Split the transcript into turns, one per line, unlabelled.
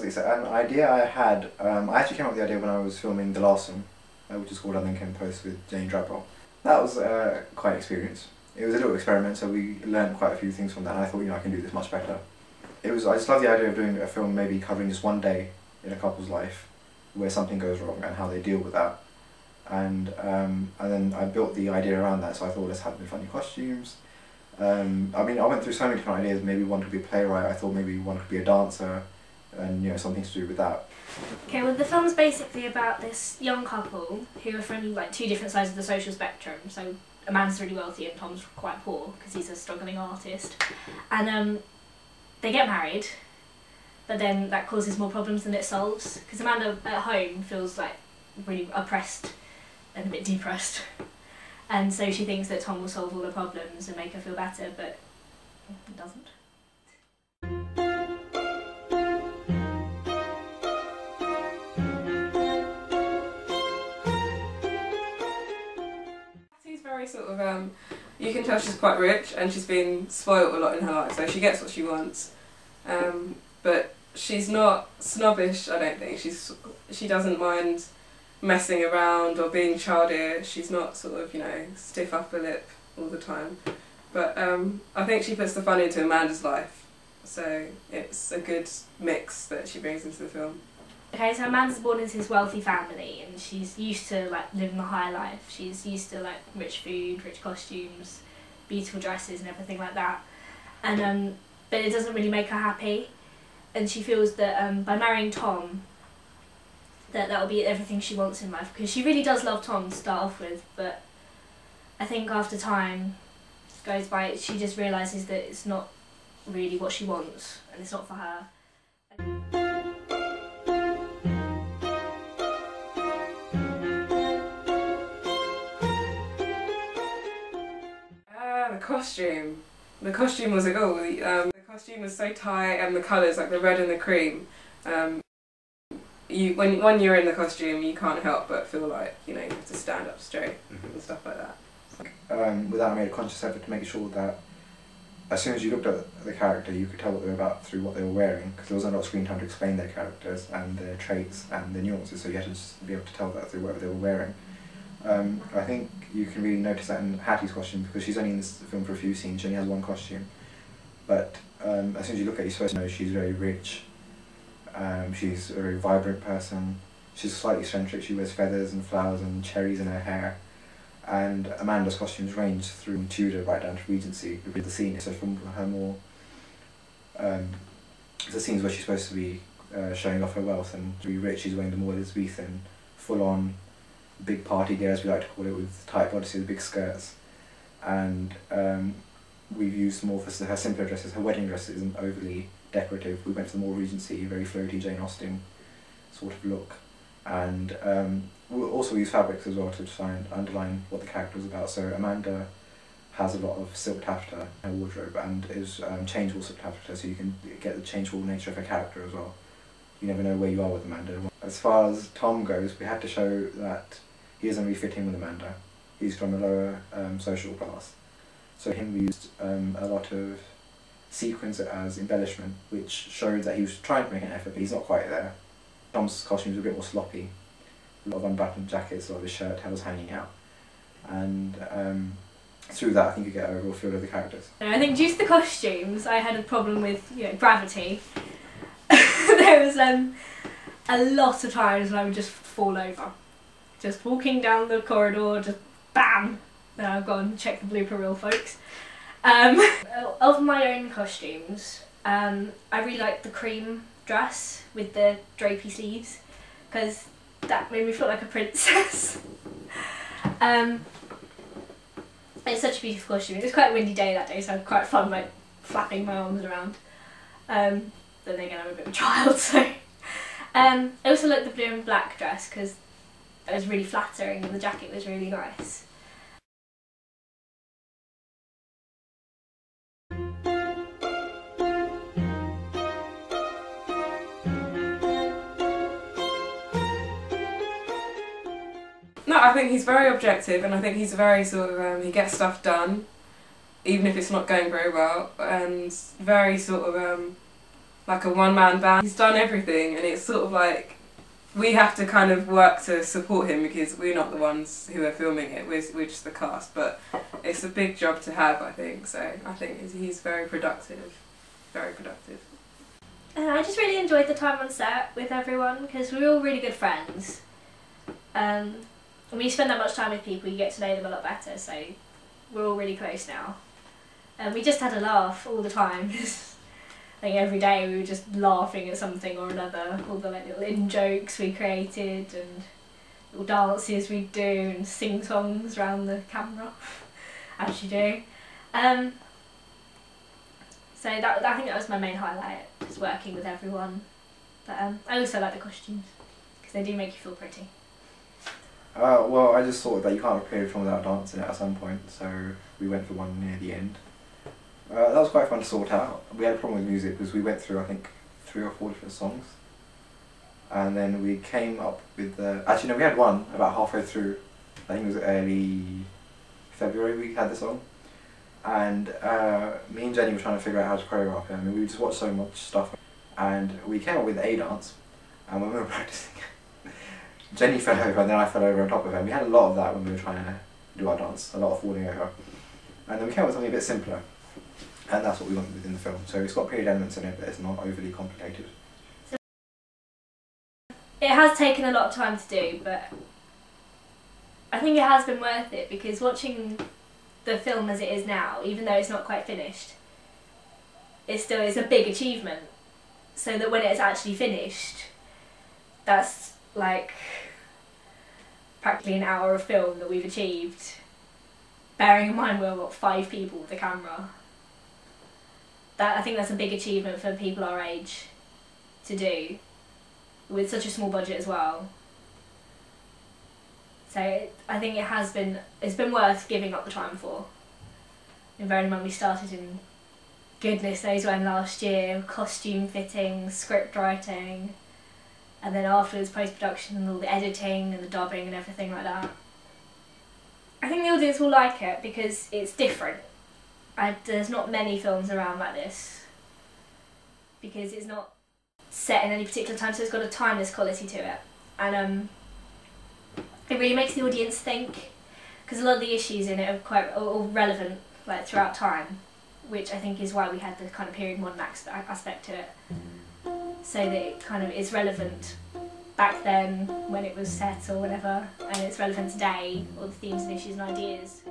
it's an idea I had. I actually came up with the idea when I was filming The Last One, which is called I Then Came Post with Jane Drabble. That was quite an experience. It was a little experiment, so we learned quite a few things from that, and I thought, I can do this much better. I just love the idea of doing a film maybe covering just one day in a couple's life where something goes wrong and how they deal with that. And then I built the idea around that, so I thought, let's have funny costumes. I went through so many different ideas. Maybe one could be a playwright, I thought maybe one could be a dancer, and something to do with that.
Okay, well the film's basically about this young couple who are from like two different sides of the social spectrum. So Amanda's really wealthy and Tom's quite poor because he's a struggling artist. And they get married, but then that causes more problems than it solves, because Amanda at home feels like really oppressed and a bit depressed. And so she thinks that Tom will solve all the problems and make her feel better, but it doesn't.
She's very sort of, you can tell she's quite rich and she's been spoilt a lot in her life, so she gets what she wants. But she's not snobbish, I don't think. She doesn't mind messing around or being childish. She's not sort of, stiff upper lip all the time. But I think she puts the fun into Amanda's life, so it's a good mix that she brings into the film.
Okay, so Amanda's born into this wealthy family and she's used to like living the high life. She's used to like rich food, rich costumes, beautiful dresses and everything like that. And but it doesn't really make her happy, and she feels that by marrying Tom, that'll be everything she wants in life, because she really does love Tom to start off with, but I think after time goes by she just realises that it's not really what she wants and it's not for her.
The costume was a goal. The costume was so tight, and the colours, like the red and the cream, when you're in the costume you can't help but feel like you have to stand up straight and stuff like that.
With that I made a conscious effort to make sure that as soon as you looked at the character you could tell what they were about through what they were wearing, because there wasn't a lot of screen time to explain their characters and their traits and their nuances, so you had to just be able to tell that through whatever they were wearing. I think you can really notice that in Hattie's costume, because she's only in this film for a few scenes, she only has one costume. But as soon as you look at her, you're supposed to know she's very rich. She's a very vibrant person. She's slightly eccentric, she wears feathers and flowers and cherries in her hair. And Amanda's costumes range through Tudor right down to Regency with the scene. So from her more, the scenes where she's supposed to be showing off her wealth and to be rich, she's wearing the more Elizabethan, full-on, big party gear, as we like to call it, with tight bodices, big skirts. And we've used more for her simpler dresses. Her wedding dress isn't overly decorative. We went for the more Regency, very floaty Jane Austen sort of look. And we also use fabrics as well to try and underline what the character was about. So Amanda has a lot of silk taffeta in her wardrobe and is changeable silk taffeta, so you can get the changeable nature of her character as well. You never know where you are with Amanda. As far as Tom goes, we had to show that he doesn't really fit in with Amanda. He's from a lower social class. So him, we used a lot of sequins as embellishment, which showed that he was trying to make an effort, but he's not quite there. Tom's costume was a bit more sloppy. A lot of unbuttoned jackets, a lot of his shirt tails hanging out. And through that I think you get a real feel of the characters.
I think due to the costumes I had a problem with gravity. There was a lot of times when I would just fall over. Just walking down the corridor, just BAM! Now I've gone and check the blooper reel, folks. Of my own costumes, I really liked the cream dress with the drapey sleeves, because that made me feel like a princess. It's such a beautiful costume. It was quite a windy day that day, so I had quite fun like flapping my arms around. Then again, I'm a bit of a child, so. I also liked the blue and black dress because it was really flattering and the jacket was really nice.
No, I think he's very objective, and I think he's very sort of, he gets stuff done, even if it's not going very well, and very sort of, like a one-man band. He's done everything, and it's sort of like we have to kind of work to support him because we're not the ones who are filming it, we're just the cast, but it's a big job to have, I think, so I think he's very productive, very productive.
And I just really enjoyed the time on set with everyone because we were all really good friends. When you spend that much time with people, you get to know them a lot better, so we're all really close now. And we just had a laugh all the time. I think every day we were just laughing at something or another, all the like little in-jokes we created and little dances we'd do and sing songs around the camera, as you do. So I think that was my main highlight, just working with everyone. But I also like the costumes, because they do make you feel pretty.
Well, I just thought that you can't create a film without dancing at some point, so we went for one near the end. That was quite fun to sort out. We had a problem with music because we went through, I think, 3 or 4 different songs. And then we came up with actually no, we had one about halfway through. I think it was early February we had the song. And me and Jenny were trying to figure out how to choreograph it. I mean, we just watched so much stuff. And we came up with a dance. And when we were practicing, Jenny fell over and then I fell over on top of her. We had a lot of that when we were trying to do our dance, a lot of falling over. And then we came up with something a bit simpler. And that's what we went with in the film. So it's got period elements in it, but it's not overly complicated.
It has taken a lot of time to do, but I think it has been worth it because watching the film as it is now, even though it's not quite finished, it still is a big achievement. So that when it's actually finished, that's like practically an hour of film that we've achieved. Bearing in mind we're what, 5 people with the camera. I think that's a big achievement for people our age to do, with such a small budget as well. So I think it's been worth giving up the time for. And bearing in mind we started in goodness knows when last year, costume fitting, script writing, and then afterwards post-production and all the editing and the dubbing and everything like that. I think the audience will like it because it's different. There's not many films around like this because it's not set in any particular time, so it's got a timeless quality to it, and it really makes the audience think, because a lot of the issues in it are all relevant like throughout time, which I think is why we had the kind of period modern aspect to it, so that it kind of is relevant back then when it was set or whatever, and it's relevant today, all the themes and issues and ideas.